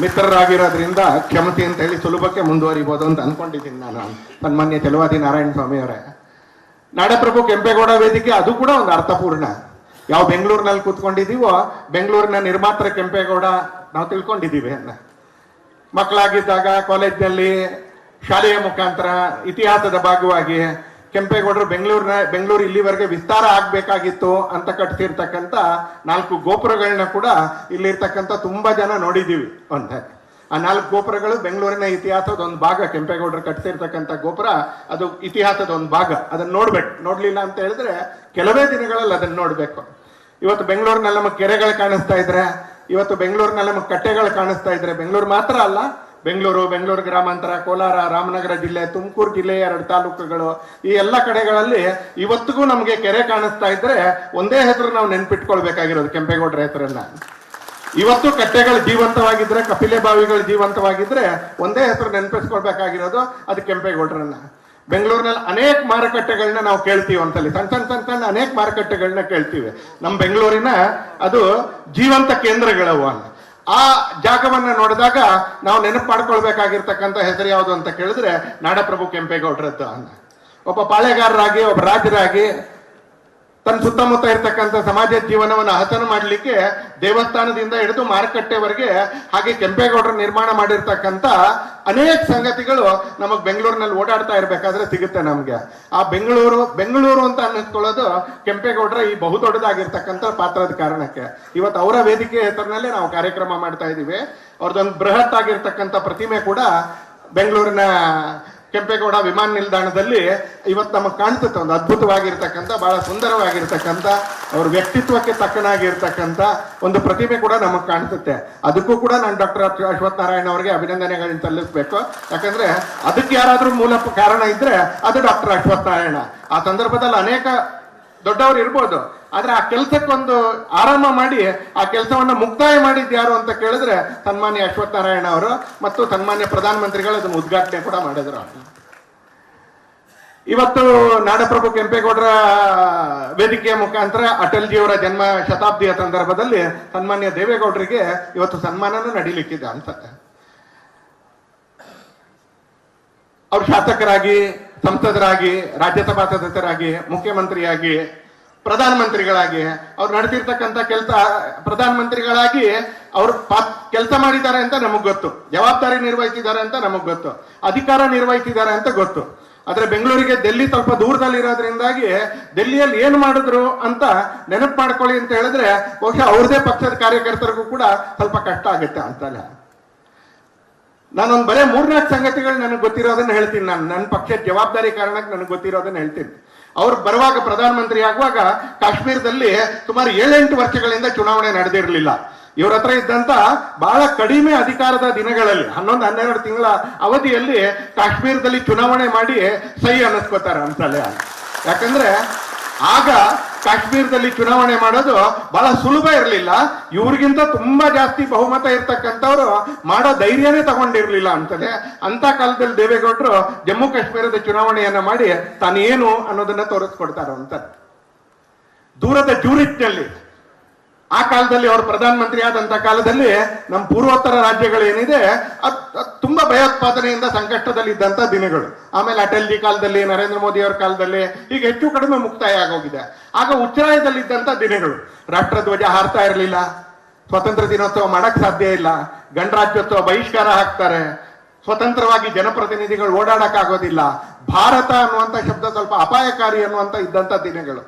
ಮಿತ್ರರಾಗಿರೋದ್ರಿಂದ ಕ್ಷಮಿಸಿ ಅಂತ ಹೇಳಿ ಸುಲಭಕ್ಕೆ ಮುಂದುವರಿಬಹುದು ಅಂತ ಅನ್ಕೊಂಡಿದ್ದೀನಿ ನಾನು. ಸನ್ಮಾನ್ಯ ಚೆಲುವಾದಿ ನಾರಾಯಣ ಸ್ವಾಮಿ ಅವರೇ, ನಾಡಪ್ರಭು ಕೆಂಪೇಗೌಡ ವೇದಿಕೆ ಅದು ಕೂಡ ಒಂದು ಅರ್ಥಪೂರ್ಣ. ಯಾವ ಬೆಂಗಳೂರಿನಲ್ಲಿ ಕೂತ್ಕೊಂಡಿದ್ದೀವೋ, ಬೆಂಗಳೂರಿನ ನಿರ್ಮಾತ್ರ ಕೆಂಪೇಗೌಡ ನಾವು ತಿಳ್ಕೊಂಡಿದ್ದೀವಿ. ಮಕ್ಕಳಾಗಿದ್ದಾಗ ಕಾಲೇಜ್ನಲ್ಲಿ ಶಾಲೆಯ ಮುಖಾಂತರ ಇತಿಹಾಸದ ಭಾಗವಾಗಿ ಕೆಂಪೇಗೌಡರು ಬೆಂಗಳೂರು ಇಲ್ಲಿವರೆಗೆ ವಿಸ್ತಾರ ಆಗ್ಬೇಕಾಗಿತ್ತು ಅಂತ ಕಟ್ಸಿರ್ತಕ್ಕಂಥ 4 ಗೋಪುರಗಳನ್ನ ಕೂಡ ಇಲ್ಲಿರ್ತಕ್ಕಂಥ ತುಂಬಾ ಜನ ನೋಡಿದೀವಿ. ಅಂತ ಆ 4 ಗೋಪುರಗಳು ಬೆಂಗಳೂರಿನ ಇತಿಹಾಸದ ಒಂದು ಭಾಗ. ಕೆಂಪೇಗೌಡರು ಕಟ್ಸಿರ್ತಕ್ಕಂಥ ಗೋಪುರ ಅದು ಇತಿಹಾಸದ ಒಂದು ಭಾಗ. ಅದನ್ನ ನೋಡ್ಬೇಕು. ನೋಡ್ಲಿಲ್ಲ ಅಂತ ಹೇಳಿದ್ರೆ ಕೆಲವೇ ದಿನಗಳಲ್ಲಿ ಅದನ್ನ ನೋಡ್ಬೇಕು. ಇವತ್ತು ಬೆಂಗಳೂರಿನಲ್ಲಿ ನಮಗೆ ಕೆರೆಗಳು ಕಾಣಿಸ್ತಾ ಇದ್ರೆ, ಇವತ್ತು ಬೆಂಗಳೂರಿನಲ್ಲಿ ನಮಗೆ ಕಟ್ಟೆಗಳು ಕಾಣಿಸ್ತಾ ಇದ್ರೆ, ಬೆಂಗಳೂರು ಮಾತ್ರ ಅಲ್ಲ, ಬೆಂಗಳೂರು ಗ್ರಾಮಾಂತರ, ಕೋಲಾರ, ರಾಮನಗರ ಜಿಲ್ಲೆ, ತುಮಕೂರು ಜಿಲ್ಲೆಯ 2 ತಾಲೂಕುಗಳು, ಈ ಎಲ್ಲ ಕಡೆಗಳಲ್ಲಿ ಇವತ್ತಿಗೂ ನಮಗೆ ಕೆರೆ ಕಾಣಿಸ್ತಾ ಇದ್ರೆ ಒಂದೇ ಹೆಸರು ನಾವು ನೆನ್ಪಿಟ್ಕೊಳ್ಬೇಕಾಗಿರೋದು, ಕೆಂಪೇಗೌಡರ ಹೆಸರನ್ನ. ಇವತ್ತು ಕಟ್ಟೆಗಳು ಜೀವಂತವಾಗಿದ್ರೆ, ಕಪಿಲೆ ಬಾವಿಗಳು ಜೀವಂತವಾಗಿದ್ರೆ ಒಂದೇ ಹೆಸರು ನೆನಪಿಸ್ಕೊಳ್ಬೇಕಾಗಿರೋದು ಅದು ಕೆಂಪೇಗೌಡರನ್ನ. ಬೆಂಗಳೂರಿನಲ್ಲಿ ಅನೇಕ ಮಾರುಕಟ್ಟೆಗಳನ್ನ ನಾವು ಕೇಳ್ತೀವಿ. ಒಂದ್ಸಲಿ ಸಣ್ಣ ಅನೇಕ ಮಾರುಕಟ್ಟೆಗಳನ್ನ ಕೇಳ್ತೀವಿ. ನಮ್ಮ ಬೆಂಗಳೂರಿನ ಅದು ಜೀವಂತ ಕೇಂದ್ರಗಳವು. ಆ ಜಾಗವನ್ನ ನೋಡಿದಾಗ ನಾವು ನೆನಪು ಮಾಡ್ಕೊಳ್ಬೇಕಾಗಿರ್ತಕ್ಕಂಥ ಹೆಸರು ಯಾವುದು ಅಂತ ಕೇಳಿದ್ರೆ ನಾಡಪ್ರಭು ಕೆಂಪೇಗೌಡರದ್ದು. ಒಬ್ಬ ಪಾಳೆಗಾರರಾಗಿ, ಒಬ್ಬ ರಾಜರಾಗಿ ತನ್ನ ಸುತ್ತಮುತ್ತ ಇರತಕ್ಕಂಥ ಸಮಾಜ ಜೀವನವನ್ನು ಹಸನು ಮಾಡಲಿಕ್ಕೆ ದೇವಸ್ಥಾನದಿಂದ ಹಿಡಿದು ಮಾರುಕಟ್ಟೆವರೆಗೆ ಹಾಗೆ ಕೆಂಪೇಗೌಡರು ನಿರ್ಮಾಣ ಮಾಡಿರ್ತಕ್ಕಂಥ ಅನೇಕ ಸಂಗತಿಗಳು ನಮಗ್ ಬೆಂಗಳೂರಿನಲ್ಲಿ ಓಡಾಡ್ತಾ ಇರ್ಬೇಕಾದ್ರೆ ಸಿಗುತ್ತೆ ನಮ್ಗೆ. ಆ ಬೆಂಗಳೂರು ಅಂತ ಅನ್ನಿಸ್ಕೊಳ್ಳೋದು ಕೆಂಪೇಗೌಡರ ಈ ಬಹುದೊಡ್ಡದಾಗಿರ್ತಕ್ಕಂಥ ಪಾತ್ರದ ಕಾರಣಕ್ಕೆ. ಇವತ್ತು ಅವರ ವೇದಿಕೆ ಹೆಸರಿನಲ್ಲೇ ನಾವು ಕಾರ್ಯಕ್ರಮ ಮಾಡ್ತಾ ಇದೀವಿ. ಅವ್ರದ್ದೊಂದು ಬೃಹತ್ ಆಗಿರ್ತಕ್ಕಂಥ ಪ್ರತಿಮೆ ಕೂಡ ಬೆಂಗಳೂರಿನ ಕೆಂಪೇಗೌಡ ವಿಮಾನ ನಿಲ್ದಾಣದಲ್ಲಿ ಇವತ್ತು ನಮಗೆ ಕಾಣಿಸುತ್ತೆ. ಒಂದು ಅದ್ಭುತವಾಗಿರ್ತಕ್ಕಂಥ, ಬಹಳ ಸುಂದರವಾಗಿರ್ತಕ್ಕಂಥ, ಅವ್ರ ವ್ಯಕ್ತಿತ್ವಕ್ಕೆ ತಕ್ಕನಾಗಿರ್ತಕ್ಕಂಥ ಒಂದು ಪ್ರತಿಮೆ ಕೂಡ ನಮಗೆ ಕಾಣಿಸುತ್ತೆ. ಅದಕ್ಕೂ ಕೂಡ ನಾನು ಡಾಕ್ಟರ್ ಅಶ್ವಥ್ ನಾರಾಯಣ ಅವರಿಗೆ ಅಭಿನಂದನೆಗಳನ್ನ ಸಲ್ಲಿಸಬೇಕು. ಯಾಕಂದ್ರೆ ಅದಕ್ಕೆ ಯಾರಾದ್ರೂ ಮೂಲ ಕಾರಣ ಇದ್ರೆ ಅದು ಡಾಕ್ಟರ್ ಅಶ್ವಥ್ ನಾರಾಯಣ. ಆ ಸಂದರ್ಭದಲ್ಲಿ ಅನೇಕ ದೊಡ್ಡವರು ಇರ್ಬೋದು, ಆದ್ರೆ ಆ ಕೆಲಸಕ್ಕೊಂದು ಆರಂಭ ಮಾಡಿ ಆ ಕೆಲಸವನ್ನ ಮುಕ್ತಾಯ ಮಾಡಿದ್ ಯಾರು ಅಂತ ಕೇಳಿದ್ರೆ ಸನ್ಮಾನ್ಯ ಅಶ್ವಥ್ ನಾರಾಯಣ ಅವರು ಮತ್ತು ಸನ್ಮಾನ್ಯ ಪ್ರಧಾನಮಂತ್ರಿಗಳು ಅದನ್ನು ಉದ್ಘಾಟನೆ ಕೂಡ ಮಾಡಿದ್ರು. ಇವತ್ತು ನಾಡಪ್ರಭು ಕೆಂಪೇಗೌಡರ ವೇದಿಕೆಯ ಮುಖಾಂತರ ಅಟಲ್ ಜಿಯವರ ಜನ್ಮ ಶತಾಬ್ದಿಯ ಸಂದರ್ಭದಲ್ಲಿ ಸನ್ಮಾನ್ಯ ದೇವೇಗೌಡರಿಗೆ ಇವತ್ತು ಸನ್ಮಾನನೂ ನಡೀಲಿಕ್ಕಿದೆ ಅನ್ಸುತ್ತೆ. ಅವ್ರು ಶಾಸಕರಾಗಿ, ಸಂಸದರಾಗಿ, ರಾಜ್ಯಸಭಾ ಸದಸ್ಯರಾಗಿ, ಮುಖ್ಯಮಂತ್ರಿಯಾಗಿ, ಪ್ರಧಾನಮಂತ್ರಿಗಳಾಗಿ ಅವ್ರು ನಡೆಸಿರ್ತಕ್ಕಂಥ ಕೆಲಸ, ಪ್ರಧಾನಮಂತ್ರಿಗಳಾಗಿ ಅವ್ರು ಕೆಲಸ ಮಾಡಿದ್ದಾರೆ ಅಂತ ನಮಗ್ ಗೊತ್ತು, ಜವಾಬ್ದಾರಿ ನಿರ್ವಹಿಸಿದ್ದಾರೆ ಅಂತ ನಮಗ್ ಗೊತ್ತು, ಅಧಿಕಾರ ನಿರ್ವಹಿಸಿದ್ದಾರೆ ಅಂತ ಗೊತ್ತು. ಆದ್ರೆ ಬೆಂಗಳೂರಿಗೆ ಡೆಲ್ಲಿ ಸ್ವಲ್ಪ ದೂರದಲ್ಲಿ ಇರೋದ್ರಿಂದಾಗಿ ಡೆಲ್ಲಿಯಲ್ಲಿ ಏನ್ ಮಾಡಿದ್ರು ಅಂತ ನೆನಪು ಮಾಡ್ಕೊಳ್ಳಿ ಅಂತ ಹೇಳಿದ್ರೆ ಬಹುಶಃ ಅವ್ರದೇ ಪಕ್ಷದ ಕಾರ್ಯಕರ್ತರಿಗೂ ಕೂಡ ಸ್ವಲ್ಪ ಕಷ್ಟ ಆಗುತ್ತೆ ಅಂತಲ್ಲ. ನಾನೊಂದು ಬರೇ 3-4 ಸಂಗತಿಗಳು ನನಗೆ ಗೊತ್ತಿರೋದನ್ನ ಹೇಳ್ತೀನಿ. ನನ್ನ ಪಕ್ಷದ ಜವಾಬ್ದಾರಿ ಕಾರಣಕ್ಕೆ ನನಗೆ ಗೊತ್ತಿರೋದನ್ನ ಹೇಳ್ತೀನಿ. ಅವ್ರು ಬರುವಾಗ, ಪ್ರಧಾನಮಂತ್ರಿ ಆಗುವಾಗ ಕಾಶ್ಮೀರದಲ್ಲಿ ಸುಮಾರು 7-8 ವರ್ಷಗಳಿಂದ ಚುನಾವಣೆ ನಡೆದಿರಲಿಲ್ಲ. ಇವ್ರ ಹತ್ರ ಇದ್ದಂತ ಬಹಳ ಕಡಿಮೆ ಅಧಿಕಾರದ ದಿನಗಳಲ್ಲಿ 11-12 ತಿಂಗಳ ಅವಧಿಯಲ್ಲಿ ಕಾಶ್ಮೀರದಲ್ಲಿ ಚುನಾವಣೆ ಮಾಡಿ ಸಹಿ ಅನ್ನಿಸ್ಕೋತಾರೆ ಅಂತಲೇ. ಯಾಕಂದ್ರೆ ಆಗ ಕಾಶ್ಮೀರದಲ್ಲಿ ಚುನಾವಣೆ ಮಾಡೋದು ಬಹಳ ಸುಲಭ ಇರಲಿಲ್ಲ. ಇವ್ರಿಗಿಂತ ತುಂಬಾ ಜಾಸ್ತಿ ಬಹುಮತ ಇರ್ತಕ್ಕಂಥವ್ರು ಮಾಡೋ ಧೈರ್ಯನೇ ತಗೊಂಡಿರ್ಲಿಲ್ಲ ಅಂತಲೇ. ಅಂತ ಕಾಲದಲ್ಲಿ ದೇವೇಗೌಡರು ಜಮ್ಮು ಕಾಶ್ಮೀರದ ಚುನಾವಣೆಯನ್ನ ಮಾಡಿ ತಾನೇನು ಅನ್ನೋದನ್ನ ತೋರಿಸ್ಕೊಡ್ತಾರ ಅಂತ. ದೂರದ ಜೂರಿಚ್ನಲ್ಲಿ ಆ ಕಾಲದಲ್ಲಿ ಅವರು ಪ್ರಧಾನಮಂತ್ರಿ ಆದಂತ ಕಾಲದಲ್ಲಿ ನಮ್ಮ ಪೂರ್ವೋತ್ತರ ರಾಜ್ಯಗಳೇನಿದೆ ತುಂಬಾ ಭಯೋತ್ಪಾದನೆಯಿಂದ ಸಂಕಷ್ಟದಲ್ಲಿ ಇದ್ದಂತ ದಿನಗಳು. ಆಮೇಲೆ ಅಟಲ್ ಜಿ ಕಾಲದಲ್ಲಿ, ನರೇಂದ್ರ ಮೋದಿ ಅವರ ಕಾಲದಲ್ಲಿ ಈಗ ಹೆಚ್ಚು ಕಡಿಮೆ ಮುಕ್ತಾಯ ಆಗೋಗಿದೆ. ಆಗ ಉಚ್ಚಾಯದಲ್ಲಿದ್ದಂತ ದಿನಗಳು. ರಾಷ್ಟ್ರಧ್ವಜ ಹಾರ್ತಾ ಇರಲಿಲ್ಲ, ಸ್ವಾತಂತ್ರ್ಯ ದಿನೋತ್ಸವ ಮಾಡಕ್ ಸಾಧ್ಯ ಇಲ್ಲ, ಗಣರಾಜ್ಯೋತ್ಸವ ಬಹಿಷ್ಕಾರ ಹಾಕ್ತಾರೆ, ಸ್ವತಂತ್ರವಾಗಿ ಜನಪ್ರತಿನಿಧಿಗಳು ಓಡಾಡಕ್ ಆಗೋದಿಲ್ಲ, ಭಾರತ ಅನ್ನುವಂತ ಶಬ್ದ ಸ್ವಲ್ಪ ಅಪಾಯಕಾರಿ ಅನ್ನುವಂತ ಇದ್ದಂತ ದಿನಗಳು.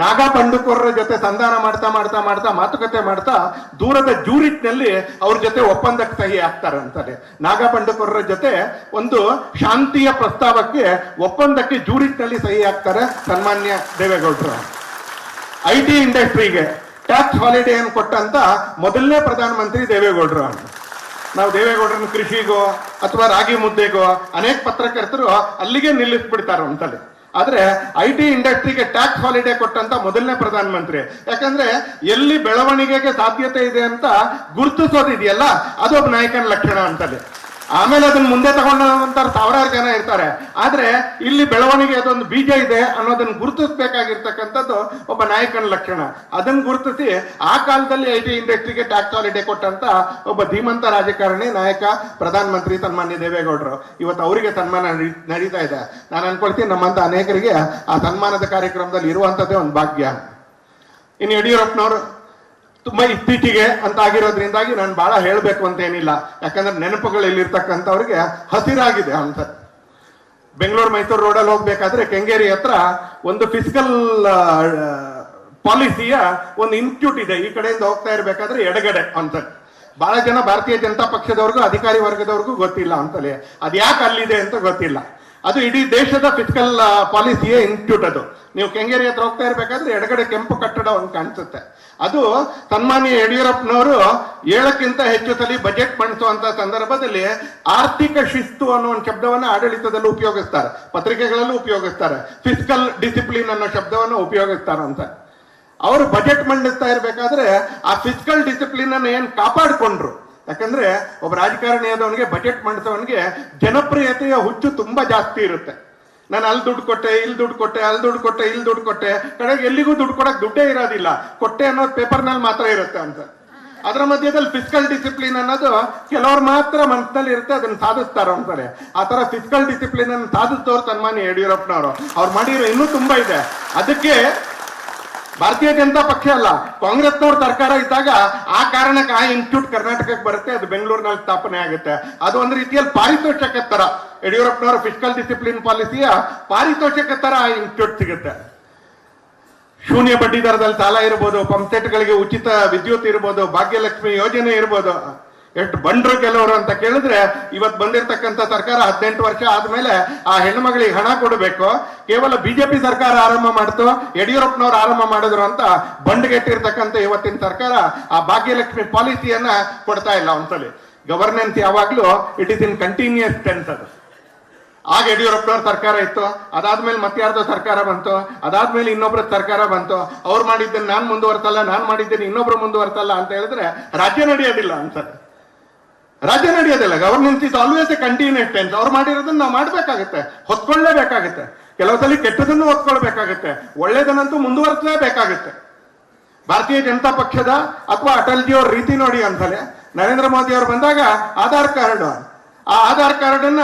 ನಾಗಾ ಬಂಡುಕೋರರ ಜೊತೆ ಸಂಧಾನ ಮಾಡ್ತಾ ಮಾಡ್ತಾ ಮಾಡ್ತಾ ಮಾತುಕತೆ ಮಾಡ್ತಾ ದೂರದ ಜೂರಿಚ್ನಲ್ಲಿ ಅವ್ರ ಜೊತೆ ಒಪ್ಪಂದಕ್ಕೆ ಸಹಿ ಆಗ್ತಾರೆ ಅಂತಾರೆ. ನಾಗಾ ಬಂಡುಕೋರರ ಜೊತೆ ಒಂದು ಶಾಂತಿಯ ಪ್ರಸ್ತಾವಕ್ಕೆ, ಒಪ್ಪಂದಕ್ಕೆ ಜೂರಿಚ್ನಲ್ಲಿ ಸಹಿ ಆಗ್ತಾರೆ ಸನ್ಮಾನ್ಯ ದೇವೇಗೌಡರು. IT ಇಂಡಸ್ಟ್ರಿಗೆ ಟ್ಯಾಕ್ಸ್ ಹಾಲಿಡೇ ಅನ್ನು ಕೊಟ್ಟಂತ ಮೊದಲನೇ ಪ್ರಧಾನಮಂತ್ರಿ ದೇವೇಗೌಡರು. ನಾವು ದೇವೇಗೌಡರನ್ನು ಕೃಷಿಗೋ ಅಥವಾ ರಾಗಿ ಮುದ್ದೆಗೋ ಅನೇಕ ಪತ್ರಕರ್ತರು ಅಲ್ಲಿಗೆ ನಿಲ್ಲಿಸ್ಬಿಡ್ತಾರೆ ಅಂತಲ್ಲಿ. ಆದ್ರೆ IT ಇಂಡಸ್ಟ್ರಿಗೆ ಟ್ಯಾಕ್ಸ್ ಹಾಲಿಡೇ ಕೊಟ್ಟಂತ ಮೊದಲನೇ ಪ್ರಧಾನಮಂತ್ರಿ. ಯಾಕಂದ್ರೆ ಎಲ್ಲಿ ಬೆಳವಣಿಗೆಗೆ ಸಾಧ್ಯತೆ ಇದೆ ಅಂತ ಗುರುತಿಸೋದಿದೆಯಲ್ಲ, ಅದೊಬ್ಬ ನಾಯಕನ ಲಕ್ಷಣ ಅಂತಲ್ಲಿ. ಆಮೇಲೆ ಅದನ್ನ ಮುಂದೆ ತಗೊಂಡಂತ 1000 ಜನ ಇರ್ತಾರೆ. ಆದ್ರೆ ಇಲ್ಲಿ ಬೆಳವಣಿಗೆ ಅದೊಂದು ಬೀಜ ಇದೆ ಅನ್ನೋದನ್ನ ಗುರುತಿಸಬೇಕಾಗಿರ್ತಕ್ಕಂಥದ್ದು ಒಬ್ಬ ನಾಯಕನ ಲಕ್ಷಣ. ಅದನ್ನ ಗುರುತಿಸಿ ಆ ಕಾಲದಲ್ಲಿ IT ಇಂಡಸ್ಟ್ರಿಗೆ ಟ್ಯಾಕ್ಸ್ ಹಾಲಿಡೇ ಕೊಟ್ಟಂತ ಒಬ್ಬ ಧೀಮಂತ ರಾಜಕಾರಣಿ, ನಾಯಕ, ಪ್ರಧಾನಮಂತ್ರಿ ಸನ್ಮಾನ್ಯ ದೇವೇಗೌಡರು. ಇವತ್ತು ಅವರಿಗೆ ಸನ್ಮಾನ ನಡೀತಾ ಇದೆ. ನಾನು ಅನ್ಕೊಳ್ತೀನಿ ನಮ್ಮಂತ ಅನೇಕರಿಗೆ ಆ ಸನ್ಮಾನದ ಕಾರ್ಯಕ್ರಮದಲ್ಲಿ ಇರುವಂತದ್ದೇ ಒಂದು ಭಾಗ್ಯ. ಇನ್ನು ಯಡಿಯೂರಪ್ಪನವರು ತುಂಬಾ ಇತ್ತೀಚೆಗೆ ಅಂತ ಆಗಿರೋದ್ರಿಂದಾಗಿ ನಾನು ಬಹಳ ಹೇಳ್ಬೇಕು ಅಂತ ಏನಿಲ್ಲ. ಯಾಕಂದ್ರೆ ನೆನಪುಗಳು ಇಲ್ಲಿರ್ತಕ್ಕಂಥವ್ರಿಗೆ ಹಸಿರಾಗಿದೆ ಅಂತ. ಬೆಂಗಳೂರು ಮೈಸೂರು ರೋಡಲ್ಲಿ ಹೋಗ್ಬೇಕಾದ್ರೆ ಕೆಂಗೇರಿ ಹತ್ರ ಒಂದು ಫಿಸಿಕಲ್ ಪಾಲಿಸಿಯ ಒಂದು ಇನ್ಸ್ಟಿಟ್ಯೂಟ್ ಇದೆ. ಈ ಕಡೆಯಿಂದ ಹೋಗ್ತಾ ಇರ್ಬೇಕಾದ್ರೆ ಎಡಗಡೆ ಅಂತ. ಬಹಳ ಜನ ಭಾರತೀಯ ಜನತಾ ಪಕ್ಷದವ್ರಿಗೂ ಅಧಿಕಾರಿ ವರ್ಗದವ್ರಿಗೂ ಗೊತ್ತಿಲ್ಲ ಅಂತಲೇ. ಅದ್ಯಾಕೆ ಅಲ್ಲಿದೆ ಅಂತ ಗೊತ್ತಿಲ್ಲ. ಅದು ಇಡೀ ದೇಶದ ಫಿಸಿಕಲ್ ಪಾಲಿಸಿಯ ಇನ್ಸ್ಟಿಟ್ಯೂಟ್. ಅದು ನೀವು ಕೆಂಗೇರಿ ಹತ್ರ ಹೋಗ್ತಾ ಇರ್ಬೇಕಾದ್ರೆ ಎಡಗಡೆ ಕೆಂಪು ಕಟ್ಟಡ ಒಂದು ಕಾಣಿಸುತ್ತೆ. ಅದು ಸನ್ಮಾನ್ಯ ಯಡಿಯೂರಪ್ಪನವರು 7ಕ್ಕಿಂತ ಹೆಚ್ಚು ಸಲ ಬಜೆಟ್ ಮಂಡಿಸುವಂತ ಸಂದರ್ಭದಲ್ಲಿ ಆರ್ಥಿಕ ಶಿಸ್ತು ಅನ್ನೋ ಒಂದು ಶಬ್ದವನ್ನ ಆಡಳಿತದಲ್ಲೂ ಉಪಯೋಗಿಸ್ತಾರೆ, ಪತ್ರಿಕೆಗಳಲ್ಲೂ ಉಪಯೋಗಿಸ್ತಾರೆ, ಫಿಸಿಕಲ್ ಡಿಸಿಪ್ಲಿನ್ ಅನ್ನೋ ಶಬ್ದವನ್ನು ಉಪಯೋಗಿಸ್ತಾರೆ ಅಂತ. ಅವರು ಬಜೆಟ್ ಮಂಡಿಸ್ತಾ ಇರ್ಬೇಕಾದ್ರೆ ಆ ಫಿಸಿಕಲ್ ಡಿಸಿಪ್ಲಿನ್ ಅನ್ನು ಏನ್ ಕಾಪಾಡಿಕೊಂಡ್ರು. ಯಾಕಂದ್ರೆ ಒಬ್ಬ ರಾಜಕಾರಣಿಯಾದವನಿಗೆ, ಬಜೆಟ್ ಮಂಡಿಸೋವನಿಗೆ ಜನಪ್ರಿಯತೆಯ ಹುಚ್ಚು ತುಂಬಾ ಜಾಸ್ತಿ ಇರುತ್ತೆ. ನಾನು ಅಲ್ಲಿ ದುಡ್ಡು ಕೊಟ್ಟೆ, ಇಲ್ಲಿ ದುಡ್ಡು ಕೊಟ್ಟೆ, ಅಲ್ಲಿ ದುಡ್ಡು ಕೊಟ್ಟೆ, ಇಲ್ಲಿ ದುಡ್ಡು ಕೊಟ್ಟೆ, ಕಡೆಗೆ ಎಲ್ಲಿಗೂ ದುಡ್ಡು ಕೊಡಕ್ ದುಡ್ಡೇ ಇರೋದಿಲ್ಲ, ಕೊಟ್ಟೆ ಅನ್ನೋದು ಪೇಪರ್ನಲ್ಲಿ ಮಾತ್ರ ಇರುತ್ತೆ ಅಂತ. ಅದರ ಮಧ್ಯದಲ್ಲಿ ಫಿಸಿಕಲ್ ಡಿಸಿಪ್ಲಿನ್ ಅನ್ನೋದು ಕೆಲವ್ರು ಮಾತ್ರ ಮನಸ್ಸಿನಲ್ಲಿ ಇರುತ್ತೆ, ಅದನ್ನ ಸಾಧಿಸ್ತಾರ ಅಂತಾರೆ. ಆ ತರ ಫಿಸಿಕಲ್ ಡಿಸಿಪ್ಲಿನ್ ಅನ್ನು ಸಾಧಿಸಿದವ್ರು ಸನ್ಮಾನ್ಯ ಯಡಿಯೂರಪ್ಪನವರು. ಅವ್ರು ಮಾಡಿರೋ ಇನ್ನೂ ತುಂಬಾ ಇದೆ. ಅದಕ್ಕೆ ಭಾರತೀಯ ಜನತಾ ಪಕ್ಷ ಅಲ್ಲ, ಕಾಂಗ್ರೆಸ್ನವ್ರ ಸರ್ಕಾರ ಇದ್ದಾಗ ಆ ಕಾರಣಕ್ಕೆ ಆ ಇನ್ಸ್ಟಿಟ್ಯೂಟ್ ಕರ್ನಾಟಕಕ್ಕೆ ಬರುತ್ತೆ, ಅದು ಬೆಂಗಳೂರಿನಲ್ಲಿ ಸ್ಥಾಪನೆ ಆಗುತ್ತೆ. ಅದು ಒಂದು ರೀತಿಯಲ್ಲಿ ಪಾರಿತೋಷಕ ತರ, ಯಡಿಯೂರಪ್ಪನವರ ಫಿಸ್ಕಲ್ ಡಿಸಿಪ್ಲಿನ್ ಪಾಲಿಸಿಯ ಪಾರಿತೋಷಕ ತರ ಆ ಇನ್ಸ್ಟಿಟ್ಯೂಟ್ ಸಿಗುತ್ತೆ. ಶೂನ್ಯ ಬಡ್ಡಿ ದರದಲ್ಲಿ ಸಾಲ ಇರ್ಬೋದು, ಪಂಪ್ಸೆಟ್ಗಳಿಗೆ ಉಚಿತ ವಿದ್ಯುತ್ ಇರ್ಬೋದು, ಭಾಗ್ಯಲಕ್ಷ್ಮಿ ಯೋಜನೆ ಇರ್ಬೋದು. ಎಷ್ಟು ಬಂಡ್ರು ಕೆಲವರು ಅಂತ ಕೇಳಿದ್ರೆ, ಇವತ್ತು ಬಂದಿರತಕ್ಕಂಥ ಸರ್ಕಾರ 18 ವರ್ಷ ಆದ್ಮೇಲೆ ಆ ಹೆಣ್ಣುಮಗಳಿಗೆ ಹಣ ಕೊಡಬೇಕು, ಕೇವಲ ಬಿಜೆಪಿ ಸರ್ಕಾರ ಆರಂಭ ಮಾಡ್ತು, ಯಡಿಯೂರಪ್ಪನವ್ರು ಆರಂಭ ಮಾಡಿದ್ರು ಅಂತ ಬಂಡ್ಗೆಟ್ಟಿರ್ತಕ್ಕಂಥ ಇವತ್ತಿನ ಸರ್ಕಾರ ಆ ಭಾಗ್ಯಲಕ್ಷ್ಮಿ ಪಾಲಿಸಿಯನ್ನ ಕೊಡ್ತಾ ಇಲ್ಲ. ಒಂದ್ಸಲಿ ಗವರ್ನೆನ್ಸ್ ಯಾವಾಗ್ಲೂ it is in continuous tense. ಅದು ಆಗ ಯಡಿಯೂರಪ್ಪನವ್ರ ಸರ್ಕಾರ ಇತ್ತು, ಅದಾದ್ಮೇಲೆ ಮತ್ತಾರ್ದೋ ಸರ್ಕಾರ ಬಂತು, ಅದಾದ್ಮೇಲೆ ಇನ್ನೊಬ್ಬರ ಸರ್ಕಾರ ಬಂತು. ಅವ್ರು ಮಾಡಿದ್ದೇನೆ ನಾನ್ ಮುಂದುವರ್ತಲ್ಲ, ನಾನ್ ಮಾಡಿದ್ದೇನೆ ಇನ್ನೊಬ್ರು ಮುಂದುವರ್ತಲ್ಲ ಅಂತ ಹೇಳಿದ್ರೆ ರಾಜ್ಯ ನಡೆಯೋದಿಲ್ಲ ಅನ್ಸತ್ತೆ. ರಾಜ್ಯ ನಡೆಯೋದಿಲ್ಲ. Governance is always a continuous tense. ಅವ್ರು ಮಾಡಿರೋದನ್ನ ನಾವು ಮಾಡ್ಬೇಕಾಗುತ್ತೆ, ಹೊತ್ಕೊಳ್ಳೇಬೇಕಾಗುತ್ತೆ. ಕೆಲವು ಸಲ ಕೆಟ್ಟದನ್ನು ಹೊತ್ಕೊಳ್ಬೇಕಾಗುತ್ತೆ, ಒಳ್ಳೇದನ್ನಂತೂ ಮುಂದುವರಿಸಲೇಬೇಕಾಗುತ್ತೆ. ಭಾರತೀಯ ಜನತಾ ಪಕ್ಷದ ಅಥವಾ ಅಟಲ್ಜಿ ಅವ್ರ ರೀತಿ ನೋಡಿ ಒಂದ್ಸಲ ನರೇಂದ್ರ ಮೋದಿ ಅವರು ಬಂದಾಗ ಆಧಾರ್ ಕಾರ್ಡ್, ಆ ಆಧಾರ್ ಕಾರ್ಡ್ ಅನ್ನ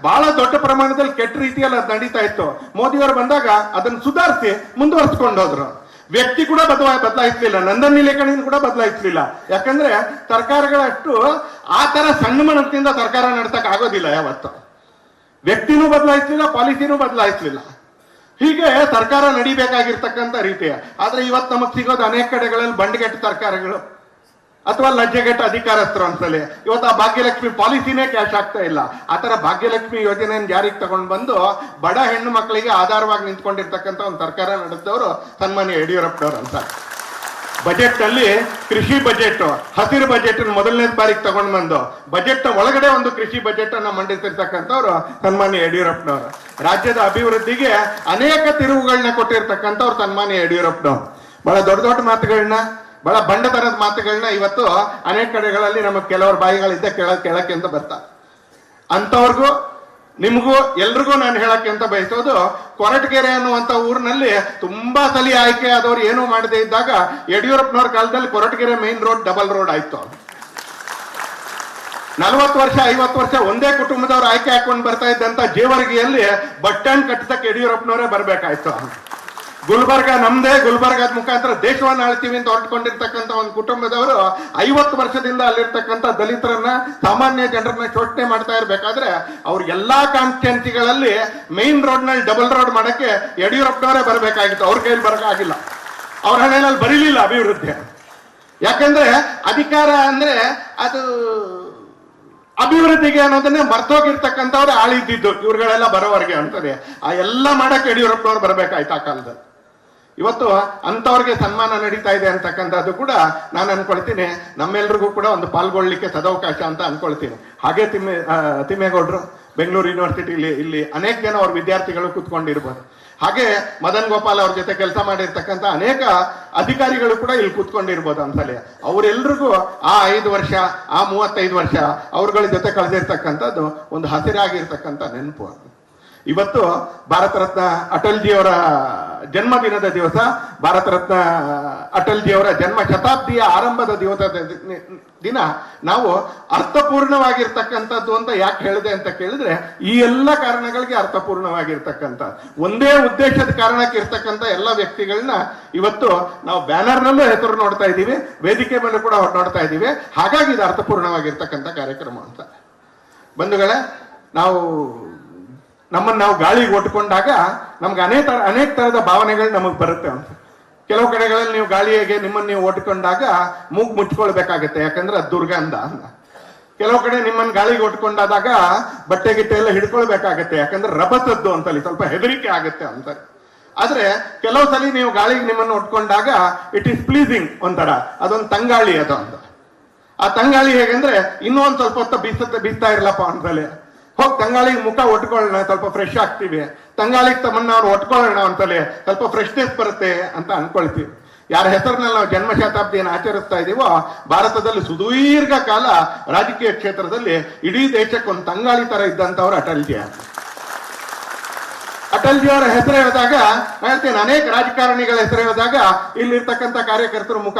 ಬಹಳ ದೊಡ್ಡ ಪ್ರಮಾಣದಲ್ಲಿ ಕೆಟ್ಟ ರೀತಿಯಲ್ಲಿ ಅದು ನಡೀತಾ ಇತ್ತು. ಮೋದಿ ಅವರು ಬಂದಾಗ ಅದನ್ನು ಸುಧಾರಿಸಿ ಮುಂದುವರಿಸಿಕೊಂಡು ಹೋದ್ರು. ವ್ಯಕ್ತಿ ಕೂಡ ಬದಲಾಯಿಸಲಿಲ್ಲ, ನಂದನ್ ನಿಲೇಕಣಿನ ಕೂಡ ಬದಲಾಯಿಸಲಿಲ್ಲ. ಯಾಕಂದ್ರೆ ಸರ್ಕಾರಗಳಷ್ಟು ಆ ತರ ಸಣ್ಣ ಮನಸ್ಸಿನಿಂದ ಸರ್ಕಾರ ನಡ್ಸಕ್ ಆಗೋದಿಲ್ಲ. ಯಾವತ್ತು ವ್ಯಕ್ತಿನೂ ಬದಲಾಯಿಸಲಿಲ್ಲ, ಪಾಲಿಸಿನೂ ಬದಲಾಯಿಸಲಿಲ್ಲ. ಹೀಗೆ ಸರ್ಕಾರ ನಡಿಬೇಕಾಗಿರ್ತಕ್ಕಂಥ ರೀತಿಯ. ಆದ್ರೆ ಇವತ್ತು ನಮಗ್ ಸಿಗೋದು ಅನೇಕ ಕಡೆಗಳಲ್ಲಿ ಬಂಡ್ಗೆಟ್ಟ ಸರ್ಕಾರಗಳು ಅಥವಾ ಲಜ್ಜೆಗೆಟ್ಟ ಅಧಿಕಾರಸ್ಥರು ಅನ್ಸಲಿ. ಇವತ್ತು ಆ ಭಾಗ್ಯಲಕ್ಷ್ಮಿ ಪಾಲಿಸಿನೇ ಕ್ಯಾಶ್ ಆಗ್ತಾ ಇಲ್ಲ. ಆತರ ಭಾಗ್ಯಲಕ್ಷ್ಮಿ ಯೋಜನೆಯನ್ನು ಜಾರಿಗೆ ತಗೊಂಡು ಬಂದು ಬಡ ಹೆಣ್ಣು ಮಕ್ಕಳಿಗೆ ಆಧಾರವಾಗಿ ನಿಂತ್ಕೊಂಡಿರ್ತಕ್ಕಂಥ ಒಂದು ಸರ್ಕಾರ ನಡೆಸಿದವರು ಸನ್ಮಾನ್ಯ ಯಡಿಯೂರಪ್ಪನವರು ಅಂತ. ಬಜೆಟ್ ಅಲ್ಲಿ ಕೃಷಿ ಬಜೆಟ್, ಹಸಿರು ಬಜೆಟ್ ಮೊದಲನೇ ಬಾರಿಗೆ ತಗೊಂಡು ಬಂದು ಬಜೆಟ್ ಒಳಗಡೆ ಒಂದು ಕೃಷಿ ಬಜೆಟ್ ಅನ್ನ ಮಂಡಿಸಿರ್ತಕ್ಕಂಥವ್ರು ಸನ್ಮಾನ್ಯ ಯಡಿಯೂರಪ್ಪನವರು. ರಾಜ್ಯದ ಅಭಿವೃದ್ಧಿಗೆ ಅನೇಕ ತಿರುವುಗಳನ್ನ ಕೊಟ್ಟಿರ್ತಕ್ಕಂಥವ್ರು ಸನ್ಮಾನ್ಯ ಯಡಿಯೂರಪ್ಪನವರು. ಬಹಳ ದೊಡ್ಡ ದೊಡ್ಡ ಮಾತುಗಳನ್ನ, ಬಹಳ ಬಂಡತನದ ಮಾತುಗಳನ್ನ ಇವತ್ತು ಅನೇಕ ಕಡೆಗಳಲ್ಲಿ ನಮಗೆ ಕೆಲವರ ಬಾಯಿಗಳಿಂದ ಕೇಳಕ್ಕೆ ಅಂತ ಬರ್ತಾರೆ. ಅಂತವ್ರಿಗೂ ನಿಮಗೂ ಎಲ್ರಿಗೂ ನಾನು ಹೇಳಕ್ಕೆ ಅಂತ ಬಯಸೋದು, ಕೊರಟಗೆರೆ ಅನ್ನುವಂತ ಊರಿನಲ್ಲಿ ತುಂಬಾ ಸಲ ಆಯ್ಕೆ ಆದವ್ರು ಏನೂ ಮಾಡದೇ ಇದ್ದಾಗ ಯಡಿಯೂರಪ್ಪನವ್ರ ಕಾಲದಲ್ಲಿ Koratagere main road double road ಆಯ್ತು. 40 ವರ್ಷ 50 ವರ್ಷ ಒಂದೇ ಕುಟುಂಬದವ್ರು ಆಯ್ಕೆ ಹಾಕೊಂಡು ಬರ್ತಾ ಇದ್ದಂತ ಜೇವರ್ಗಿಯಲ್ಲಿ ಬಸ್ ಸ್ಟ್ಯಾಂಡ್ ಕಟ್ಟಿಸಕ್ಕೆ ಯಡಿಯೂರಪ್ಪನವರೇ ಬರ್ಬೇಕಾಯ್ತು. ಗುಲ್ಬರ್ಗ ನಮ್ದೇ, ಗುಲ್ಬರ್ಗದ ಮುಖಾಂತರ ದೇಶವನ್ನ ಆಳ್ತೀವಿ ಅಂತ ಹೊರಟ್ಕೊಂಡಿರ್ತಕ್ಕಂಥ ಒಂದು ಕುಟುಂಬದವರು 50 ವರ್ಷದಿಂದ ಅಲ್ಲಿರ್ತಕ್ಕಂಥ ದಲಿತರನ್ನ, ಸಾಮಾನ್ಯ ಜನರನ್ನ ಶೋಷಣೆ ಮಾಡ್ತಾ ಇರ್ಬೇಕಾದ್ರೆ ಅವ್ರ ಎಲ್ಲಾ ಕಾನ್ಸ್ಟಿಟ್ಯೂನ್ಸಿಗಳಲ್ಲಿ ಮೈನ್ ರೋಡ್ ನಲ್ಲಿ ಡಬಲ್ ರೋಡ್ ಮಾಡಕ್ಕೆ ಯಡಿಯೂರಪ್ಪನವರೇ ಬರಬೇಕಾಗಿತ್ತು. ಅವ್ರ ಕೈಯಲ್ಲಿ ಬರಕಾಗಿಲ್ಲ, ಅವ್ರ ಹಣೆಯಲ್ಲಿ ಬರೀಲಿಲ್ಲ ಅಭಿವೃದ್ಧಿ. ಯಾಕಂದ್ರೆ ಅಧಿಕಾರ ಅಂದ್ರೆ ಅದು ಅಭಿವೃದ್ಧಿಗೆ ಅನ್ನೋದನ್ನೇ ಮರ್ತೋಗಿರ್ತಕ್ಕಂಥವ್ರೆ ಆಳಿದ್ದಿದ್ದು ಇವ್ರುಗಳೆಲ್ಲ ಬರೋವರೆಗೆ ಅಂತದೆ. ಆ ಎಲ್ಲ ಮಾಡಕ್ಕೆ ಯಡಿಯೂರಪ್ಪನವ್ರು ಬರಬೇಕಾಯ್ತು ಆ ಕಾಲದಲ್ಲಿ. ಇವತ್ತು ಅಂತವ್ರಿಗೆ ಸನ್ಮಾನ ನಡೀತಾ ಇದೆ ಅಂತಕ್ಕಂಥದ್ದು ಕೂಡ ನಾನು ಅನ್ಕೊಳ್ತೀನಿ ನಮ್ಮೆಲ್ರಿಗೂ ಕೂಡ ಒಂದು ಪಾಲ್ಗೊಳ್ಳಿಕ್ಕೆ ಸದವಕಾಶ ಅಂತ ಅನ್ಕೊಳ್ತೀನಿ. ಹಾಗೆ ತಿಮ್ಮೇಗೌಡರು ಬೆಂಗಳೂರು ಯೂನಿವರ್ಸಿಟಿಲಿ ಇಲ್ಲಿ ಅನೇಕ ಜನ ಅವ್ರ ವಿದ್ಯಾರ್ಥಿಗಳು ಕೂತ್ಕೊಂಡಿರ್ಬೋದು. ಹಾಗೆ ಮದನ್ ಗೋಪಾಲ್ ಅವ್ರ ಜೊತೆ ಕೆಲಸ ಮಾಡಿರ್ತಕ್ಕಂಥ ಅನೇಕ ಅಧಿಕಾರಿಗಳು ಕೂಡ ಇಲ್ಲಿ ಕೂತ್ಕೊಂಡಿರ್ಬೋದು ಅನ್ಸಲಿ. ಅವರೆಲ್ರಿಗೂ ಆ 5 ವರ್ಷ, ಆ 35 ವರ್ಷ ಅವ್ರಗಳ ಜೊತೆ ಕಳೆದಿರ್ತಕ್ಕಂಥದ್ದು ಒಂದು ಹಸಿರಾಗಿರ್ತಕ್ಕಂಥ ನೆನಪು. ಇವತ್ತು ಭಾರತ ರತ್ನ ಅಟಲ್ಜಿಯವರ ಜನ್ಮದಿನದ ದಿವಸ, ಭಾರತ ರತ್ನ ಅಟಲ್ಜಿಯವರ ಜನ್ಮ ಶತಾಬ್ದಿಯ ಆರಂಭದ ದಿನ ನಾವು ಅರ್ಥಪೂರ್ಣವಾಗಿರ್ತಕ್ಕಂಥದ್ದು ಅಂತ ಯಾಕೆ ಹೇಳಿದೆ ಅಂತ ಕೇಳಿದ್ರೆ, ಈ ಎಲ್ಲ ಕಾರಣಗಳಿಗೆ ಅರ್ಥಪೂರ್ಣವಾಗಿರ್ತಕ್ಕಂಥ ಒಂದೇ ಉದ್ದೇಶದ ಕಾರಣಕ್ಕೆ ಇರ್ತಕ್ಕಂಥ ಎಲ್ಲ ವ್ಯಕ್ತಿಗಳನ್ನ ಇವತ್ತು ನಾವು ಬ್ಯಾನರ್ನಲ್ಲೂ ಹೆಸರು ನೋಡ್ತಾ ಇದ್ದೀವಿ, ವೇದಿಕೆ ಮೇಲೆ ಕೂಡ ನೋಡ್ತಾ ಇದ್ದೀವಿ. ಹಾಗಾಗಿ ಇದು ಅರ್ಥಪೂರ್ಣವಾಗಿರ್ತಕ್ಕಂಥ ಕಾರ್ಯಕ್ರಮ ಅಂತ. ಬಂಧುಗಳೇ, ನಮ್ಮನ್ನು ನಾವು ಗಾಳಿಗೆ ಒಟ್ಕೊಂಡಾಗ ನಮ್ಗೆ ಅನೇಕ ತರದ ಭಾವನೆಗಳು ನಮಗೆ ಬರುತ್ತೆ ಅಂತ. ಕೆಲವು ಕಡೆಗಳಲ್ಲಿ ನೀವು ಗಾಳಿಗೆ ನಿಮ್ಮನ್ನು ನೀವು ಒಟ್ಕೊಂಡಾಗ ಮೂಗು ಮುಚ್ಕೊಳ್ಬೇಕಾಗತ್ತೆ, ಯಾಕಂದ್ರೆ ಅದು ದುರ್ಗಂಧ ಅಂತ. ಕೆಲವು ಕಡೆ ನಿಮ್ಮನ್ನು ಗಾಳಿಗೆ ಒಟ್ಕೊಂಡಾದಾಗ ಬಟ್ಟೆ ಗಿಟ್ಟೆ ಎಲ್ಲ ಹಿಡ್ಕೊಳ್ಬೇಕಾಗತ್ತೆ, ಯಾಕಂದ್ರೆ ರಭಸದ್ದು ಅಂತಲ್ಲಿ ಸ್ವಲ್ಪ ಹೆದರಿಕೆ ಆಗುತ್ತೆ ಅಂತಾರೆ. ಆದ್ರೆ ಕೆಲವು ಸಲ ನೀವು ಗಾಳಿಗೆ ನಿಮ್ಮನ್ನು ಒಟ್ಕೊಂಡಾಗ ಇಟ್ ಈಸ್ ಪ್ಲೀಸಿಂಗ್, ಒಂಥರ ಅದೊಂದು ತಂಗಾಳಿ ಅದು ಅಂತ. ಆ ತಂಗಾಳಿ ಹೇಗೆಂದ್ರೆ ಇನ್ನೂ ಒಂದ್ ಸ್ವಲ್ಪ ಹೊತ್ತು ಬೀಸ್ತಾ ಇರಲಪ್ಪ ಅಂತಲೇ ಹೋಗಿ ತಂಗಾಳಿಗೆ ಮುಖ ಒಟ್ಕೊಳ್ಳೋಣ, ಸ್ವಲ್ಪ ಫ್ರೆಶ್ ಆಗ್ತೀವಿ. ತಂಗಾಳಿಗೆ ತಮ್ಮನ್ನ ಅವ್ರು ಒಟ್ಕೊಳ್ಳೋಣ ಅಂತಲೇ ಸ್ವಲ್ಪ ಫ್ರೆಶ್ನೆಸ್ ಬರುತ್ತೆ ಅಂತ ಅನ್ಕೊಳ್ತೀವಿ. ಯಾರ ಹೆಸರಿನಲ್ಲಿ ನಾವು ಜನ್ಮ ಶತಾಬ್ದಿಯನ್ನು ಆಚರಿಸ್ತಾ ಇದೀವೋ, ಭಾರತದಲ್ಲಿ ಸುದೀರ್ಘ ಕಾಲ ರಾಜಕೀಯ ಕ್ಷೇತ್ರದಲ್ಲಿ ಇಡೀ ದೇಶಕ್ಕೆ ಒಂದು ತಂಗಾಳಿ ತರ ಇದ್ದಂತವ್ರು ಅಟಲ್ಜಿ. ಅಟಲ್ಜಿಯವರ ಹೆಸರು ಹೇಳಿದಾಗ ಹೇಳ್ತೇನೆ, ಅನೇಕ ರಾಜಕಾರಣಿಗಳ ಹೆಸರು ಹೇಳಿದಾಗ ಇಲ್ಲಿರ್ತಕ್ಕಂಥ ಕಾರ್ಯಕರ್ತರು ಮುಖ